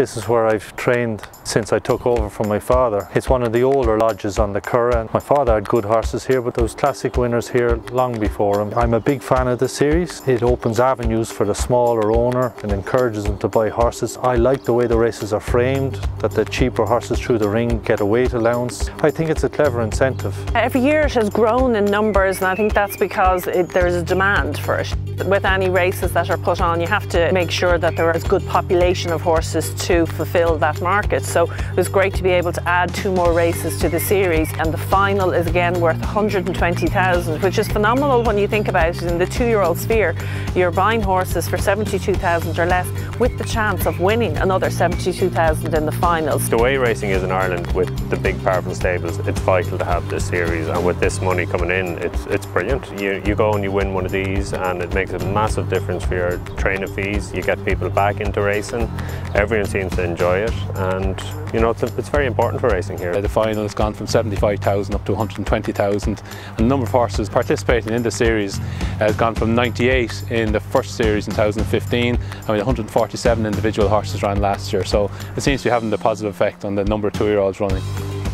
This is where I've trained since I took over from my father. It's one of the older lodges on the Curragh. My father had good horses here, but there was classic winners here long before him. I'm a big fan of the series. It opens avenues for the smaller owner and encourages them to buy horses. I like the way the races are framed, that the cheaper horses through the ring get a weight allowance. I think it's a clever incentive. Every year it has grown in numbers, and I think that's because there's a demand for it. With any races that are put on, you have to make sure that there is a good population of horses to fulfill that market. So it was great to be able to add 2 more races to the series, and the final is again worth 120,000, which is phenomenal when you think about it. In the 2-year-old sphere, you're buying horses for 72,000 or less with the chance of winning another 72,000 in the finals. The way racing is in Ireland with the big powerful stables, it's vital to have this series, and with this money coming in, it's brilliant. You go and you win one of these and it makes a massive difference for your training fees. You get people back into racing, everyone seems to enjoy it, and you know, it's very important for racing here. The final has gone from 75,000 up to 120,000, and the number of horses participating in the series has gone from 98 in the first series in 2015, and with 147 individual horses ran last year, so it seems to be having the positive effect on the number of 2-year-olds running.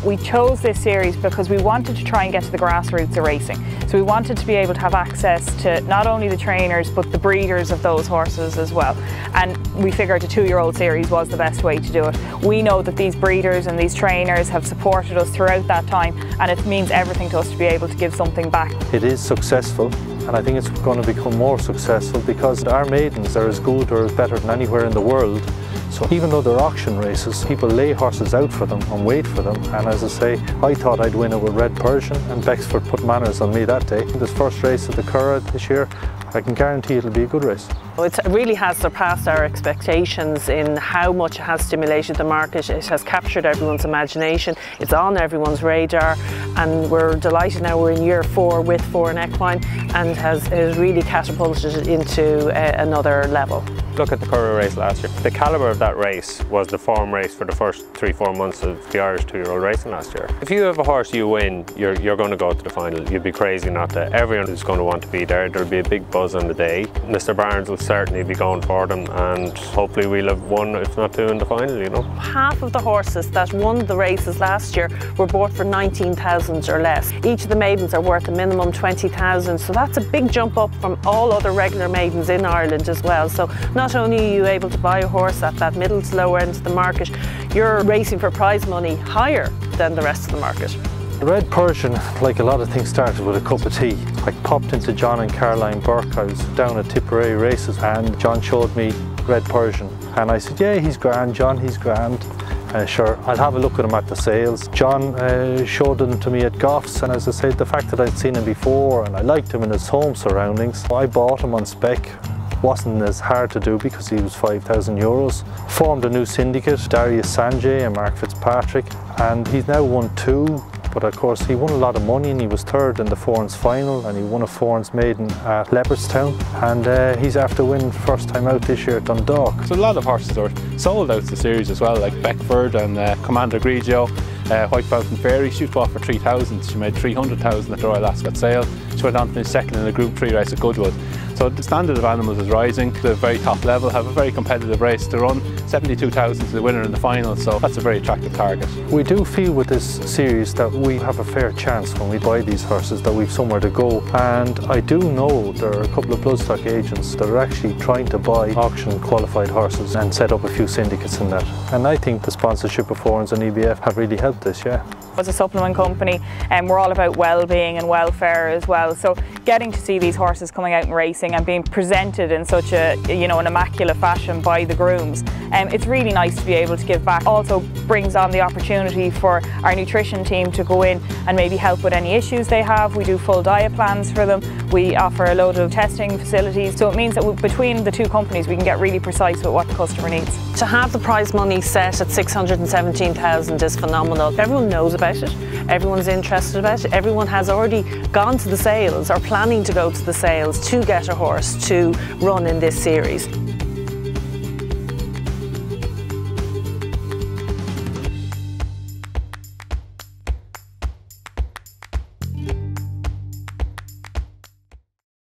We chose this series because we wanted to try and get to the grassroots of racing. So we wanted to be able to have access to not only the trainers but the breeders of those horses as well. And we figured a 2-year-old series was the best way to do it. We know that these breeders and these trainers have supported us throughout that time, and it means everything to us to be able to give something back. It is successful, and I think it's going to become more successful because our maidens are as good or as better than anywhere in the world. So even though they're auction races, people lay horses out for them and wait for them. And as I say, I thought I'd win it with Red Persian, and Bexford put manners on me that day. This first race at the Curragh this year, I can guarantee it'll be a good race. It really has surpassed our expectations in how much it has stimulated the market. It has captured everyone's imagination. It's on everyone's radar, and we're delighted now we're in year 4 with Foran Equine, and has really catapulted it into another level. Look at the Curragh race last year. The calibre of that race was the form race for the first 3-4 months of the Irish 2-year-old racing last year. If you have a horse you win, you're going to go to the final. You'd be crazy not to. Everyone is going to want to be there. There'll be a big buzz on the day. Mr. Barnes will certainly be going for them, and hopefully we'll have 1, if not 2, in the final, you know. Half of the horses that won the races last year were bought for 19,000 or less. Each of the maidens are worth a minimum 20,000, so that's a big jump up from all other regular maidens in Ireland as well. So not only are you able to buy a horse at that middle to lower end of the market, you're racing for prize money higher than the rest of the market. The Red Persian, like a lot of things, started with a cup of tea. I popped into John and Caroline Burke. I was down at Tipperary races, and John showed me Red Persian, and I said, yeah, he's grand, John, he's grand. Sure, I'll have a look at him at the sales. John showed him to me at Goffs, and as I said, the fact that I'd seen him before and I liked him in his home surroundings, I bought him on spec. Wasn't as hard to do because he was €5,000. Formed a new syndicate, Darius Sanjay and Mark Fitzpatrick, and he's now won 2. But of course he won a lot of money, and he was 3rd in the Foran's final, and he won a Foran's maiden at Leopardstown, and he's after winning first time out this year at Dundalk. So a lot of horses are sold out the series as well, like Beckford and Commander Grigio. White Fountain Fairy, she bought for 3,000. She made 300,000 at the Royal Ascot sale. She went on to finish 2nd in the Group 3 race at Goodwood. So the standard of animals is rising to the very top level, have a very competitive race to run. 72,000 to the winner in the final, so that's a very attractive target. We do feel with this series that we have a fair chance when we buy these horses, that we've somewhere to go. And I do know there are a couple of bloodstock agents that are actually trying to buy auction qualified horses and set up a few syndicates in that. And I think the sponsorship of Forans and EBF have really helped this, yeah. As a supplement company, and we're all about well-being and welfare as well, so getting to see these horses coming out and racing and being presented in such a, you know, an immaculate fashion by the grooms, it's really nice to be able to give back. Also brings on the opportunity for our nutrition team to go in and maybe help with any issues they have. We do full diet plans for them. We offer a load of testing facilities, so it means that between the 2 companies we can get really precise with what the customer needs. To have the prize money set at 617,000 is phenomenal. Everyone knows about it, everyone's interested about it, everyone has already gone to the sales or planning to go to the sales to get a horse to run in this series.